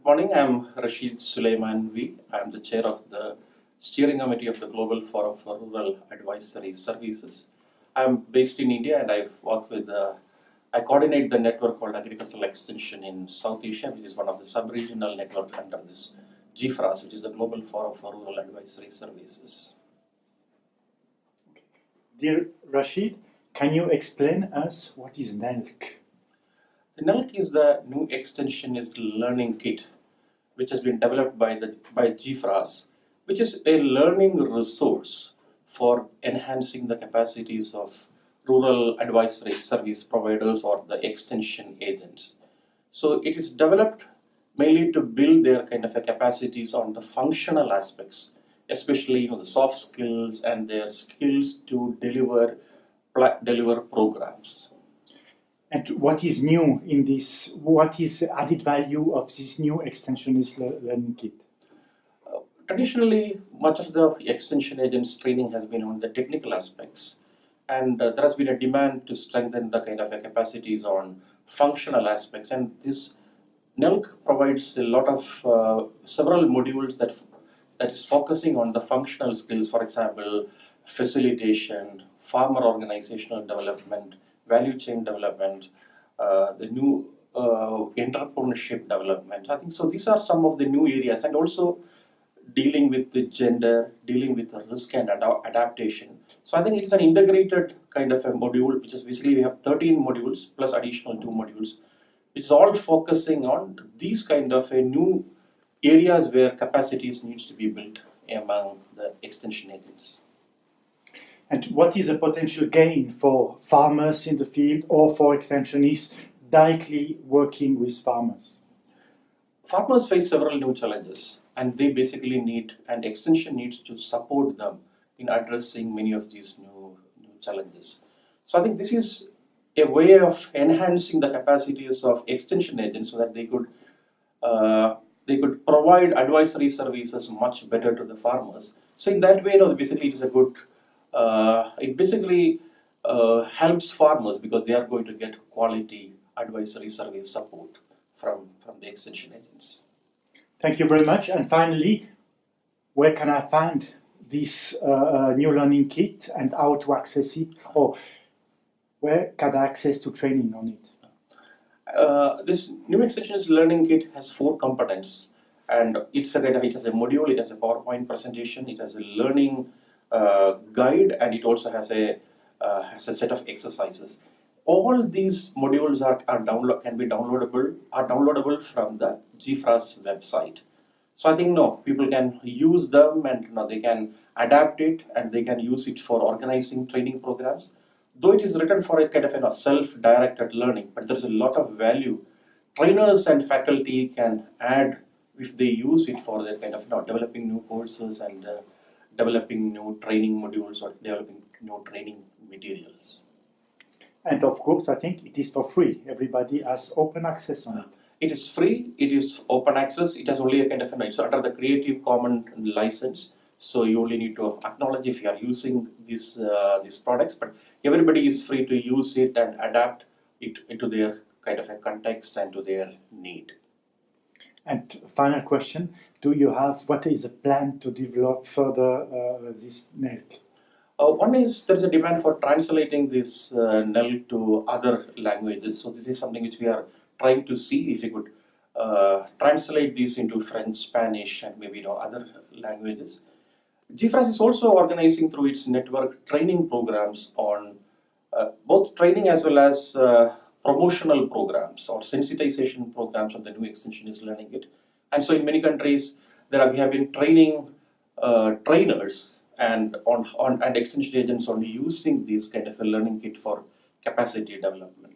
morning. I'm Rasheed Sulaiman V. I'm the chair of the steering committee of the Global Forum for Rural Advisory Services. I'm based in India and I work with I coordinate the network called Agricultural Extension in South Asia, which is one of the sub-regional networks under this GFRAS, which is the Global Forum for Rural Advisory Services. Dear Rasheed, can you explain us what is NELK? The NELK is the new Extensionist learning kit, which has been developed by GFRAS, which is a learning resource for enhancing the capacities of rural advisory service providers or the extension agents. So it is developed mainly to build their kind of a capacities on the functional aspects, especially the soft skills and their skills to deliver programs. And what is new in this? What is the added value of this new Extensionist learning kit? Traditionally, much of the extension agents training has been on the technical aspects, and there has been a demand to strengthen the kind of capacities on functional aspects. And this NELK provides a lot of several modules that is focusing on the functional skills. For example, facilitation, farmer organizational development, value chain development, the new entrepreneurship development. I think so. These are some of the new areas, and also dealing with the gender, dealing with the risk and adaptation. So I think it's an integrated kind of a module, which is basically we have 13 modules plus additional 2 modules. It's all focusing on these kind of a new areas where capacities needs to be built among the extension agents. And what is the potential gain for farmers in the field or for extensionists directly working with farmers? Farmers face several new challenges, and they basically need, and extension needs to support them in addressing many of these new challenges. So I think this is a way of enhancing the capacities of extension agents so that they could provide advisory services much better to the farmers. So in that way, basically it is a good. It basically helps farmers because they are going to get quality advisory service support from the extension agents. Thank you very much. And finally, where can I find this new learning kit and how to access it, or where can I access to training on it? This new Extensionist learning kit has 4 components, and it has a module, it has a PowerPoint presentation, it has a learning guide, and it also has a set of exercises. All these modules can be downloadable from the GFRAS website. So I think people can use them, and they can adapt it, and they can use it for organizing training programs. Though it is written for a kind of self-directed learning, but there's a lot of value. Trainers and faculty can add if they use it for their kind of developing new courses and developing new training modules or developing new training materials. And of course, I think it is for free. Everybody has open access on it. It is free, it is open access, it has only a kind of it's under the Creative Commons license. So you only need to acknowledge if you are using these products, but everybody is free to use it and adapt it into their kind of a context and to their need. And final question, what is the plan to develop further this NELK? One is there is a demand for translating this NELK to other languages. So this is something which we are trying to see if we could translate this into French, Spanish, and maybe other languages. GFRAS is also organizing through its network training programs on both training as well as promotional programs or sensitization programs on the new Extensionist learning kit. And so in many countries, we have been training trainers and extension agents on using this kind of a learning kit for capacity development.